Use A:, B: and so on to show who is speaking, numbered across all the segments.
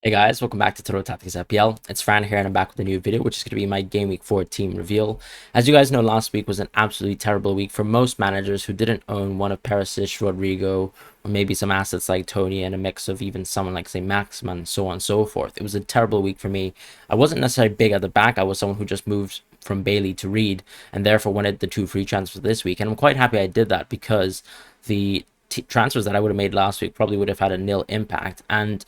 A: Hey guys, welcome back to Total Tactics FPL. It's Fran here and I'm back with a new video, which is going to be my Game Week 4 team reveal. As you guys know, last week was an absolutely terrible week for most managers who didn't own one of Perisic, Rodrigo, or maybe some assets like Tony and a mix of even someone like, say, Maximan, and so on and so forth. It was a terrible week for me. I wasn't necessarily big at the back. I was someone who just moved from Bailey to Reed and therefore wanted the 2 free transfers this week. And I'm quite happy I did that because the transfers that I would have made last week probably would have had a nil impact. And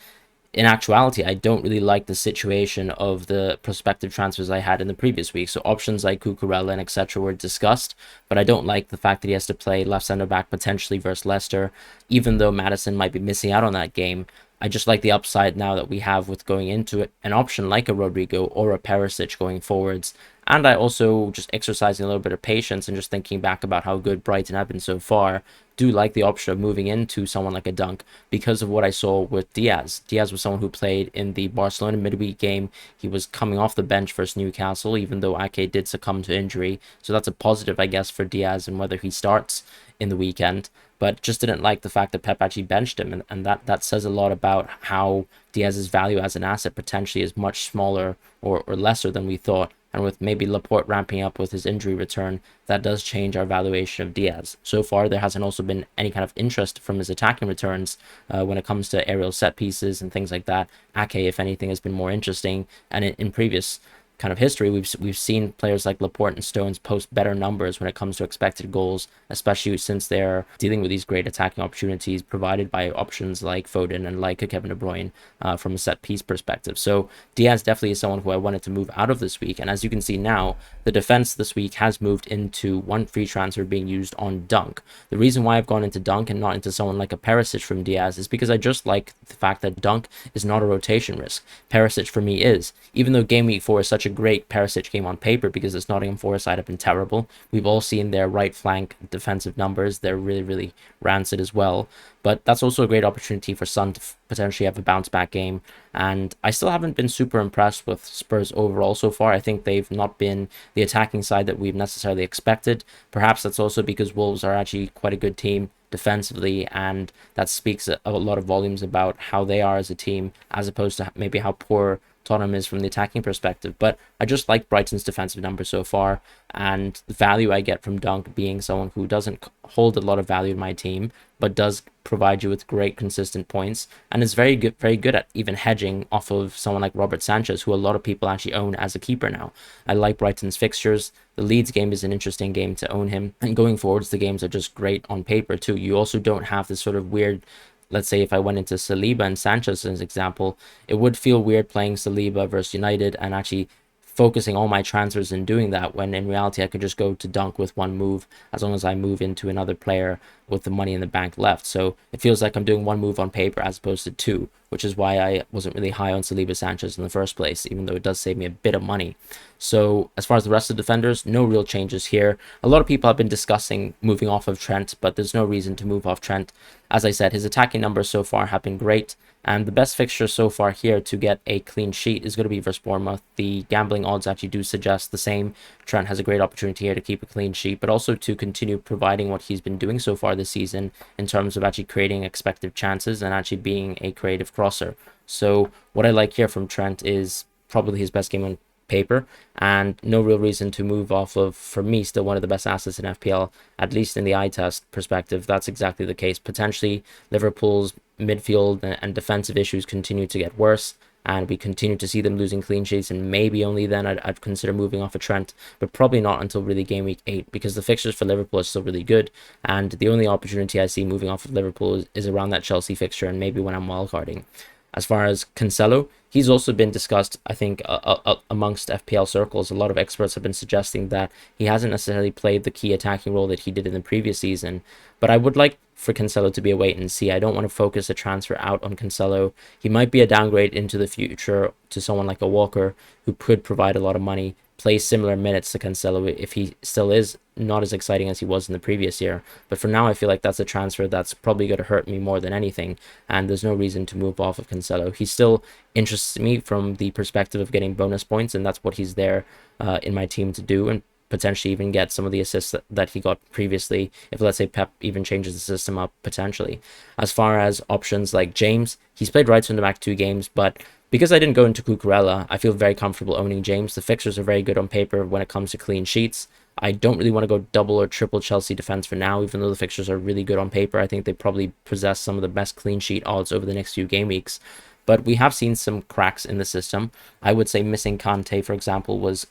A: in actuality, I don't really like the situation of the prospective transfers I had in the previous week. So options like Cucurella and etc. were discussed, but I don't like the fact that he has to play left center back potentially versus Leicester, even though Madison might be missing out on that game. I just like the upside now that we have with going into it, an option like a Rodrigo or a Perisic going forwards. And I also, just exercising a little bit of patience and just thinking back about how good Brighton have been so far, do like the option of moving into someone like a Dunk because of what I saw with Diaz. Diaz was someone who played in the Barcelona midweek game. He was coming off the bench versus Newcastle, even though Ake did succumb to injury. So that's a positive, I guess, for Diaz and whether he starts in the weekend. But just didn't like the fact that Pep actually benched him. And that says a lot about how Diaz's value as an asset potentially is much smaller or lesser than we thought. And with maybe Laporte ramping up with his injury return, that does change our valuation of Diaz. So far, there hasn't also been any kind of interest from his attacking returns when it comes to aerial set pieces and things like that. Ake, if anything, has been more interesting. And in previous kind of history, we've seen players like Laporte and Stones post better numbers when it comes to expected goals, especially since they're dealing with these great attacking opportunities provided by options like Foden and like a Kevin De Bruyne from a set piece perspective. So Diaz definitely is someone who I wanted to move out of this week. And as you can see now, the defense this week has moved into one free transfer being used on Dunk. The reason why I've gone into Dunk and not into someone like a Perisic from Diaz is because I just like the fact that Dunk is not a rotation risk. Perisic for me is. Even though Game Week 4 is such a great Perisic game on paper because this Nottingham Forest side have been terrible. We've all seen their right flank defensive numbers. They're really, really rancid as well. But that's also a great opportunity for Son to potentially have a bounce back game. And I still haven't been super impressed with Spurs overall so far. I think they've not been the attacking side that we've necessarily expected. Perhaps that's also because Wolves are actually quite a good team defensively, and that speaks a lot of volumes about how they are as a team as opposed to maybe how poor Tottenham is from the attacking perspective. But I just like Brighton's defensive numbers so far, and the value I get from Dunk being someone who doesn't hold a lot of value in my team, but does provide you with great consistent points, and is very good at even hedging off of someone like Robert Sanchez, who a lot of people actually own as a keeper now. I like Brighton's fixtures. The Leeds game is an interesting game to own him, and going forwards, the games are just great on paper too. You also don't have this sort of weird, let's say if I went into Saliba and Sanchez as an example, it would feel weird playing Saliba versus United and actually focusing all my transfers in doing that, when in reality I could just go to Dunk with one move as long as I move into another player with the money in the bank left. So it feels like I'm doing one move on paper as opposed to two, which is why I wasn't really high on Saliba Sanchez in the first place, even though it does save me a bit of money. So as far as the rest of the defenders, no real changes here. A lot of people have been discussing moving off of Trent, but there's no reason to move off Trent. As I said, his attacking numbers so far have been great, and the best fixture so far here to get a clean sheet is going to be versus Bournemouth. The gambling odds actually do suggest the same. Trent has a great opportunity here to keep a clean sheet, but also to continue providing what he's been doing so far this season in terms of actually creating expected chances and actually being a creative crosser. So what I like here from Trent is probably his best game on paper, and no real reason to move off of, for me, still one of the best assets in FPL, at least in the eye test perspective. That's exactly the case. Potentially Liverpool's midfield and defensive issues continue to get worse, and we continue to see them losing clean sheets, and maybe only then I'd consider moving off a Trent, but probably not until really game week 8, because the fixtures for Liverpool are still really good, and the only opportunity I see moving off of Liverpool is around that Chelsea fixture, and maybe when I'm wildcarding. As far as Cancelo, he's also been discussed, I think, amongst FPL circles. A lot of experts have been suggesting that he hasn't necessarily played the key attacking role that he did in the previous season. But I would like for Cancelo to be a wait and see. I don't want to focus a transfer out on Cancelo. He might be a downgrade into the future to someone like a Walker, who could provide a lot of money, play similar minutes to Cancelo if he still is not as exciting as he was in the previous year. But for now, I feel like that's a transfer that's probably going to hurt me more than anything, and there's no reason to move off of Cancelo. He still interests me from the perspective of getting bonus points, and that's what he's there in my team to do, and potentially even get some of the assists that he got previously if, let's say, Pep even changes the system up potentially. As far as options like James, he's played right center back 2 games, but Because I didn't go into Cucurella, I feel very comfortable owning James. The fixtures are very good on paper when it comes to clean sheets. I don't really want to go double or triple Chelsea defense for now, even though the fixtures are really good on paper. I think they probably possess some of the best clean sheet odds over the next few game weeks. But we have seen some cracks in the system. I would say missing Kante, for example, was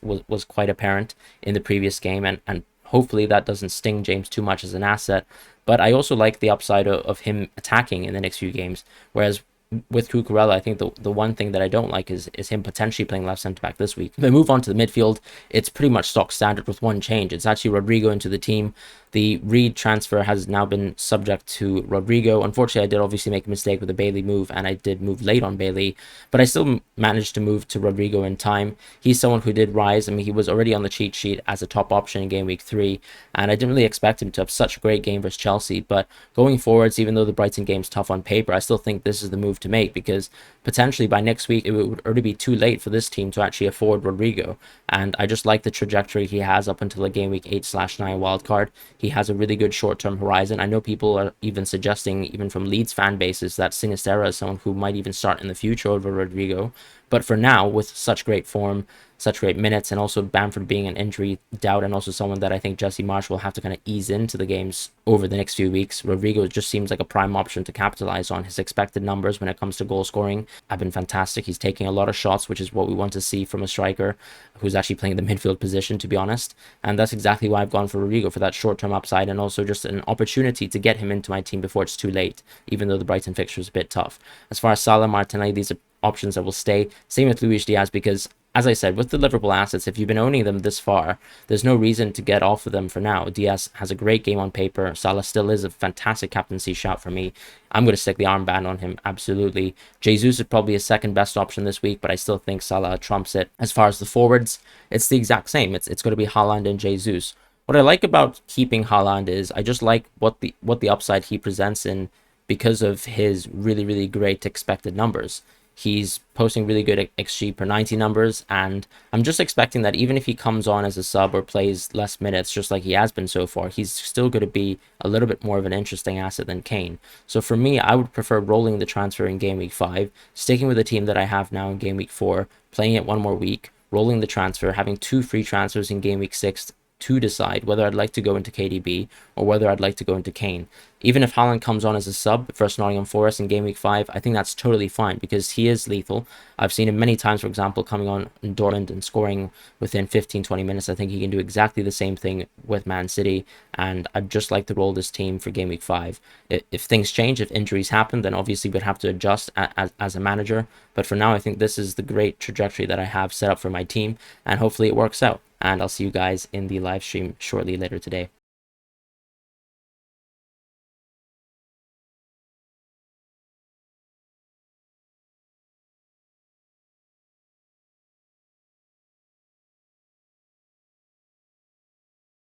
A: quite apparent in the previous game, and hopefully that doesn't sting James too much as an asset. But I also like the upside of him attacking in the next few games, whereas with Cucurella, I think the one thing that I don't like is him potentially playing left centre back this week. If I move on to the midfield, it's pretty much stock standard with one change. It's actually RODRIGO into the team. The Reed transfer has now been subject to RODRIGO. Unfortunately, I did obviously make a mistake with the Bailey move, and I did move late on Bailey, but I still managed to move to RODRIGO in time. He's someone who did rise. I mean, he was already on the cheat sheet as a top option in game week 3, and I didn't really expect him to have such a great game versus Chelsea. But going forwards, even though the Brighton game's tough on paper, I still think this is the move to make, because potentially by next week it would already be too late for this team to actually afford RODRIGO. And I just like the trajectory he has up until a game week 8/9 wildcard. He has a really good short-term horizon. I know people are even suggesting, even from Leeds fan bases, that Sinistera is someone who might even start in the future over RODRIGO. But for now, with such great form, such great minutes, and also Bamford being an injury doubt, and also someone that I think Jesse Marsh will have to kind of ease into the games over the next few weeks, RODRIGO just seems like a prime option to capitalize on. His expected numbers when it comes to goal scoring have been fantastic. He's taking a lot of shots, which is what we want to see from a striker who's actually playing the midfield position, to be honest. And that's exactly why I've gone for RODRIGO, for that short-term upside, and also just an opportunity to get him into my team before it's too late, even though the Brighton fixture is a bit tough. As far as Salah, Martinelli, these are options that will stay. Same with Luis Diaz, because as I said, with the Liverpool assets, if you've been owning them this far, there's no reason to get off of them for now. Diaz has a great game on paper. Salah still is a fantastic captaincy shout for me. I'm going to stick the armband on him, absolutely. Jesus is probably a second best option this week, but I still think Salah trumps it. As far as the forwards, it's the exact same. It's going to be Haaland and Jesus. What I like about keeping Haaland is I just like what the upside he presents in, because of his really great expected numbers. He's posting really good XG per 90 numbers, and I'm just expecting that even if he comes on as a sub or plays less minutes, just like he has been so far, he's still going to be a little bit more of an interesting asset than Kane. So for me, I would prefer rolling the transfer in game week 5, sticking with the team that I have now in game week 4, playing it one more week, rolling the transfer, having 2 free transfers in game week 6 to decide whether I'd like to go into KDB or whether I'd like to go into Kane. Even if Haaland comes on as a sub versus Nottingham Forest in game week 5, I think that's totally fine, because he is lethal. I've seen him many times, for example, coming on in Dortmund and scoring within 15-20 minutes. I think he can do exactly the same thing with Man City, and I'd just like to roll this team for game week 5. If things change, if injuries happen, then obviously we'd have to adjust as a manager. But for now, I think this is the great trajectory that I have set up for my team, and hopefully it works out. And I'll see you guys in the live stream shortly later today.